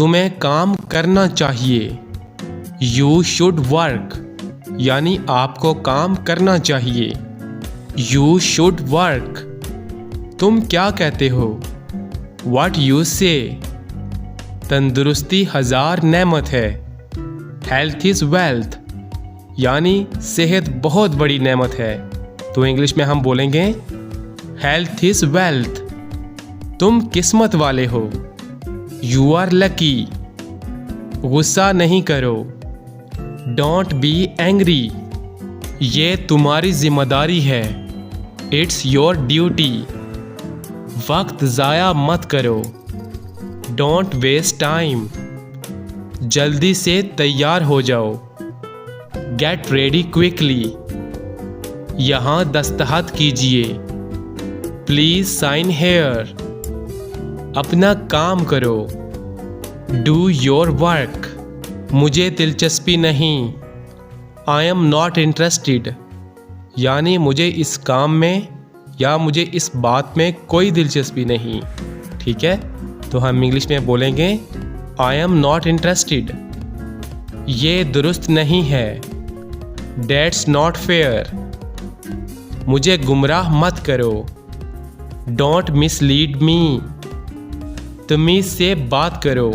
तुम्हें काम करना चाहिए। यू शुड वर्क, यानी आपको काम करना चाहिए। You should work. तुम क्या कहते हो? व्हाट यू से। तंदुरुस्ती 1000 नेमत है। हेल्थ इज़ वेल्थ, यानी सेहत बहुत बड़ी नेमत है। तो इंग्लिश में हम बोलेंगे हेल्थ इज़ वेल्थ। तुम किस्मत वाले हो। You are lucky. गुस्सा नहीं करो। डोंट बी एंग्री, ये तुम्हारी जिम्मेदारी है। It's your duty. वक्त ज़ाया मत करो। डोंट वेस्ट टाइम, जल्दी से तैयार हो जाओ। गेट रेडी क्विकली, यहाँ दस्तखत कीजिए। प्लीज साइन हेयर, अपना काम करो। डू योर वर्क, मुझे दिलचस्पी नहीं। आई एम नॉट इंटरेस्टेड, यानी मुझे इस काम में या मुझे इस बात में कोई दिलचस्पी नहीं। ठीक है, तो हम इंग्लिश में बोलेंगे आई एम नॉट इंटरेस्टेड। ये दुरुस्त नहीं है। डेट्स नॉट फेयर, मुझे गुमराह मत करो। डोंट मिसलीड मी, तमीज से बात करो।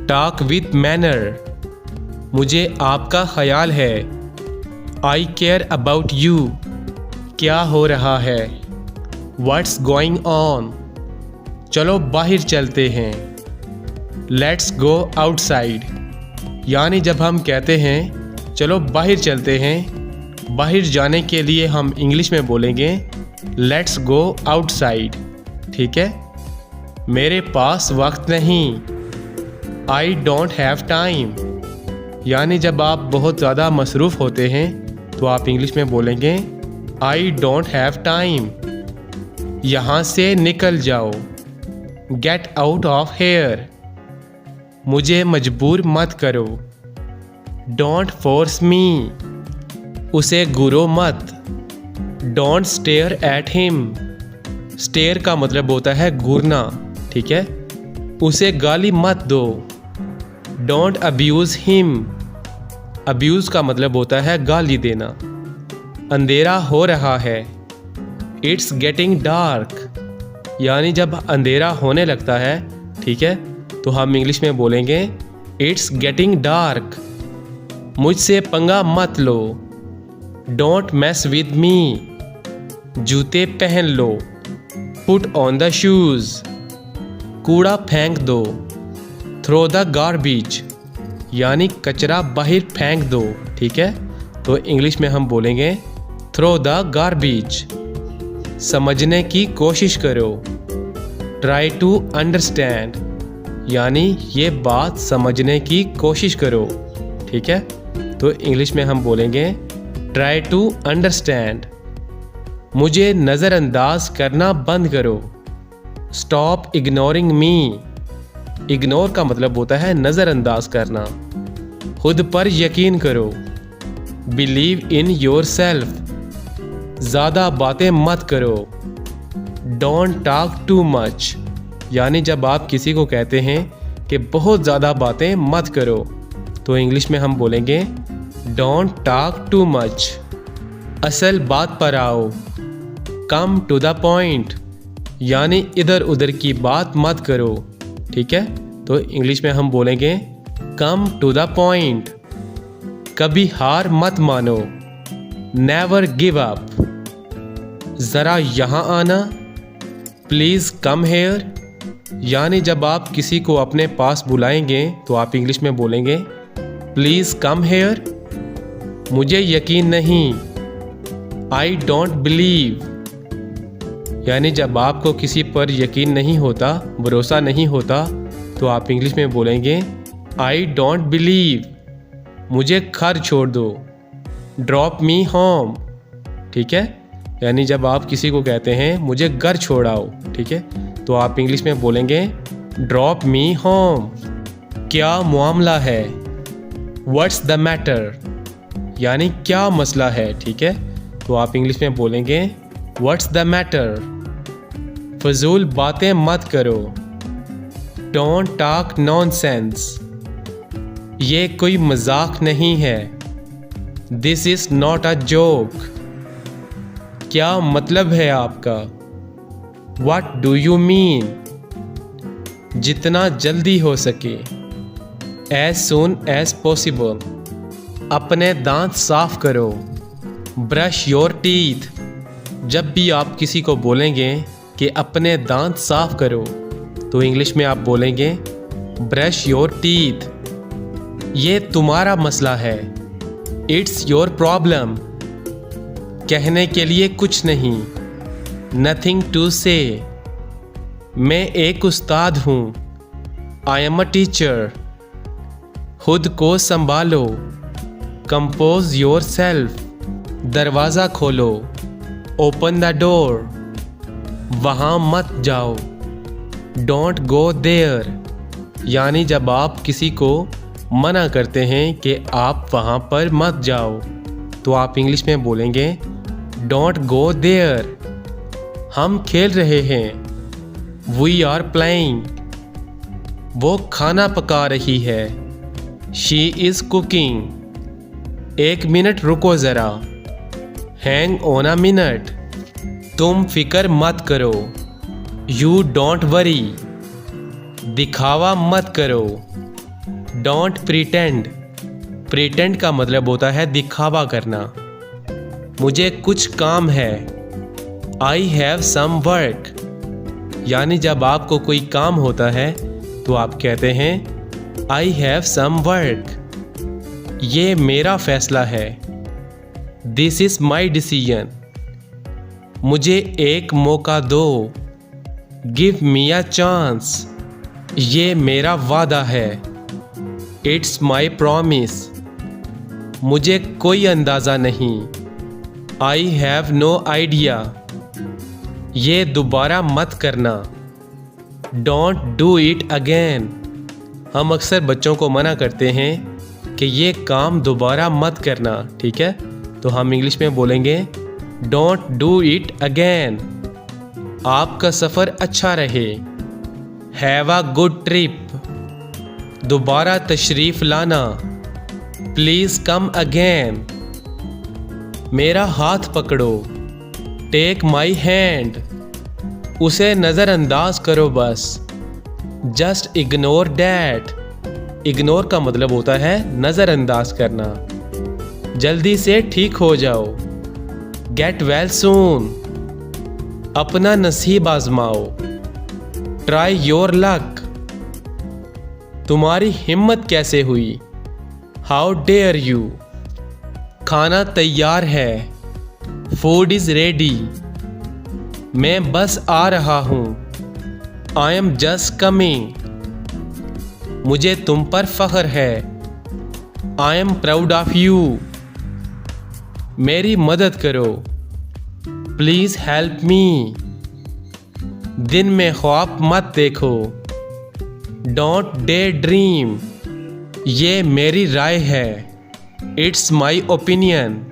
टॉक विथ मैनर, मुझे आपका ख्याल है। आई केयर अबाउट यू, क्या हो रहा है। व्हाट्स गोइंग ऑन, चलो बाहर चलते हैं। लेट्स गो आउटसाइड, यानी जब हम कहते हैं चलो बाहर चलते हैं, बाहर जाने के लिए हम इंग्लिश में बोलेंगे लेट्स गो आउटसाइड। ठीक है। मेरे पास वक्त नहीं। आई डोंट हैव टाइम, यानी जब आप बहुत ज़्यादा मसरूफ़ होते हैं तो आप इंग्लिश में बोलेंगे आई डोंट हैव टाइम। यहाँ से निकल जाओ। गेट आउट ऑफ हेयर, मुझे मजबूर मत करो। डोंट फोर्स मी, उसे घूरो मत। Don't stare at him, stare का मतलब होता है घूरना। ठीक है, उसे गाली मत दो। डोंट अब्यूज़ हिम, अब्यूज़ का मतलब होता है गाली देना। अंधेरा हो रहा है। इट्स गेटिंग डार्क, यानी जब अंधेरा होने लगता है, ठीक है, तो हम इंग्लिश में बोलेंगे इट्स गेटिंग डार्क। मुझसे पंगा मत लो। डोंट मैस विद मी, जूते पहन लो। पुट ऑन द शूज़, कूड़ा फेंक दो। थ्रो द गार्बेज, यानी कचरा बाहर फेंक दो। ठीक है, तो इंग्लिश में हम बोलेंगे थ्रो द गार्बेज। समझने की कोशिश करो। ट्राई टू अंडरस्टैंड, यानी ये बात समझने की कोशिश करो। ठीक है, तो इंग्लिश में हम बोलेंगे ट्राई टू अंडरस्टैंड। मुझे नज़रअंदाज करना बंद करो। स्टॉप इग्नोरिंग मी, इग्नोर का मतलब होता है नज़रअंदाज करना। खुद पर यकीन करो। बिलीव इन योर सेल्फ, ज़्यादा बातें मत करो। डोंट टॉक टू मच, यानी जब आप किसी को कहते हैं कि बहुत ज़्यादा बातें मत करो, तो इंग्लिश में हम बोलेंगे डोंट टॉक टू मच। असल बात पर आओ। कम टू द पॉइंट, यानी इधर उधर की बात मत करो। ठीक है, तो इंग्लिश में हम बोलेंगे कम टू द पॉइंट। कभी हार मत मानो। नेवर गिव अप, ज़रा यहाँ आना। प्लीज़ कम हेयर, यानी जब आप किसी को अपने पास बुलाएंगे तो आप इंग्लिश में बोलेंगे प्लीज़ कम हेयर। मुझे यकीन नहीं। आई डोंट बिलीव, यानी जब आपको किसी पर यकीन नहीं होता, भरोसा नहीं होता, तो आप इंग्लिश में बोलेंगे आई डोंट बिलीव। मुझे घर छोड़ दो। ड्रॉप मी होम, ठीक है, यानी जब आप किसी को कहते हैं मुझे घर छोड़ाओ, ठीक है, तो आप इंग्लिश में बोलेंगे ड्रॉप मी होम। क्या मामला है? व्हाट्स द मैटर, यानी क्या मसला है, ठीक है, तो आप इंग्लिश में बोलेंगे व्हाट्स द मैटर। फजूल बातें मत करो। Don't talk nonsense. ये कोई मजाक नहीं है। This is not a joke. क्या मतलब है आपका? What do you mean? जितना जल्दी हो सके। As soon as possible। अपने दांत साफ करो। Brush your teeth. जब भी आप किसी को बोलेंगे कि अपने दांत साफ करो तो इंग्लिश में आप बोलेंगे ब्रश योर टीथ। ये तुम्हारा मसला है। It's your problem. कहने के लिए कुछ नहीं। नथिंग टू से। मैं एक उस्ताद हूँ। I am a teacher. खुद को संभालो। Compose yourself. दरवाज़ा खोलो। Open the door. वहाँ मत जाओ। Don't go there. यानी जब आप किसी को मना करते हैं कि आप वहाँ पर मत जाओ तो आप इंग्लिश में बोलेंगे डोंट गो देयर। हम खेल रहे हैं। We are playing. वो खाना पका रही है। She is cooking. एक मिनट रुको ज़रा। Hang on a minute. तुम फिक्र मत करो। You don't worry. दिखावा मत करो। Don't pretend. प्रिटेंड का मतलब होता है दिखावा करना। मुझे कुछ काम है। I have some work. यानी जब आपको कोई काम होता है तो आप कहते हैं आई हैव सम वर्क। ये मेरा फैसला है। This is my decision. मुझे एक मौका दो। Give me a chance. ये मेरा वादा है। It's my promise. मुझे कोई अंदाज़ा नहीं। I have no idea. ये दोबारा मत करना। Don't do it again. हम अक्सर बच्चों को मना करते हैं कि ये काम दोबारा मत करना, ठीक है? तो हम इंग्लिश में बोलेंगे डोंट डू इट अगेन। आपका सफ़र अच्छा रहे। Have a good trip. दोबारा तशरीफ़ लाना। Please come again. मेरा हाथ पकड़ो। Take my hand. उसे नज़रअंदाज करो बस। Just ignore that. इग्नोर का मतलब होता है नज़रअंदाज करना। जल्दी से ठीक हो जाओ। Get well soon. अपना नसीब आजमाओ। Try your luck. तुम्हारी हिम्मत कैसे हुई? How dare you. खाना तैयार है। Food is ready. मैं बस आ रहा हूँ। I am just coming. मुझे तुम पर फ़ख्र है। I am proud of you. मेरी मदद करो। Please help me. दिन में ख्वाब मत देखो। Don't daydream. ये मेरी राय है। It's my opinion.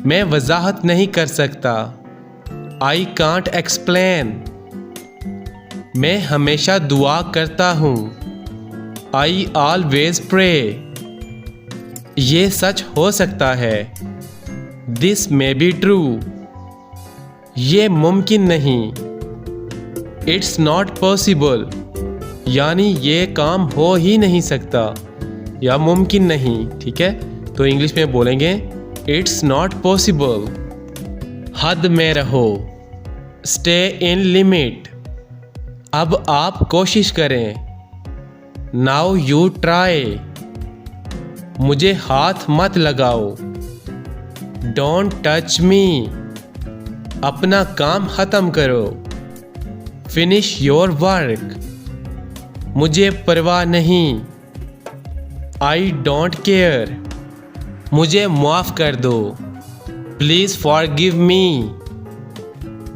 मैं वजाहत नहीं कर सकता। I can't explain. मैं हमेशा दुआ करता हूँ। I always pray. ये सच हो सकता है। This may be true. ये मुमकिन नहीं। It's not possible. यानी ये काम हो ही नहीं सकता या मुमकिन नहीं, ठीक है? तो इंग्लिश में बोलेंगे इट्स नॉट पॉसिबल। हद में रहो। Stay in limit. अब आप कोशिश करें। Now you try. मुझे हाथ मत लगाओ। Don't touch me. अपना काम ख़त्म करो। Finish your work. मुझे परवाह नहीं। I don't care. मुझे माफ़ कर दो। Please forgive me.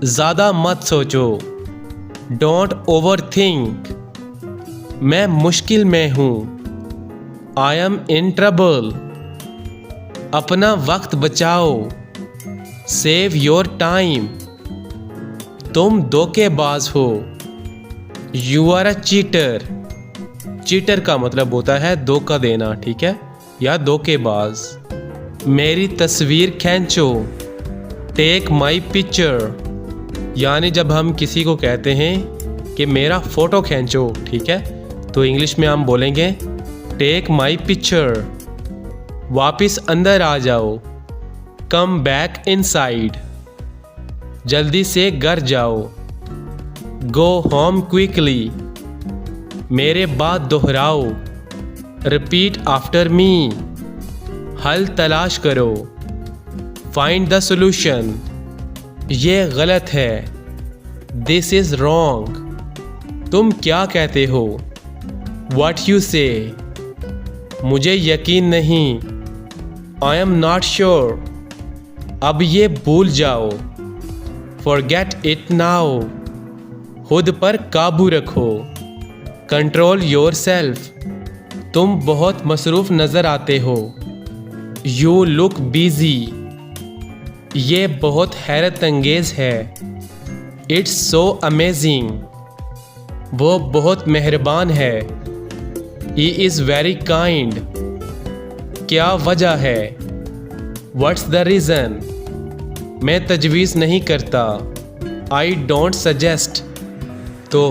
ज़्यादा मत सोचो। Don't overthink. मैं मुश्किल में हूँ। I am in trouble. अपना वक्त बचाओ। Save your time. तुम धोखेबाज हो। You are a cheater. Cheater का मतलब होता है धोखा देना, ठीक है, या धोखेबाज। मेरी तस्वीर खींचो। Take my picture. यानी जब हम किसी को कहते हैं कि मेरा फ़ोटो खींचो, ठीक है, तो इंग्लिश में हम बोलेंगे टेक माई पिक्चर। वापस अंदर आ जाओ। Come back inside. जल्दी से घर जाओ। Go home quickly. मेरे बाद दोहराओ। Repeat after me. हल तलाश करो। Find the solution. ये गलत है। This is wrong. तुम क्या कहते हो? व्हाट यू से। मुझे यकीन नहीं। I am not sure. अब ये भूल जाओ। Forget it now. खुद पर काबू रखो। Control your self. तुम बहुत मसरूफ़ नज़र आते हो। You look busy. ये बहुत हैरत अंगेज़ है। It's so amazing. वो बहुत मेहरबान है। He is very kind. क्या वजह है? What's the reason? मैं तजवीज़ नहीं करता। I don't suggest. तो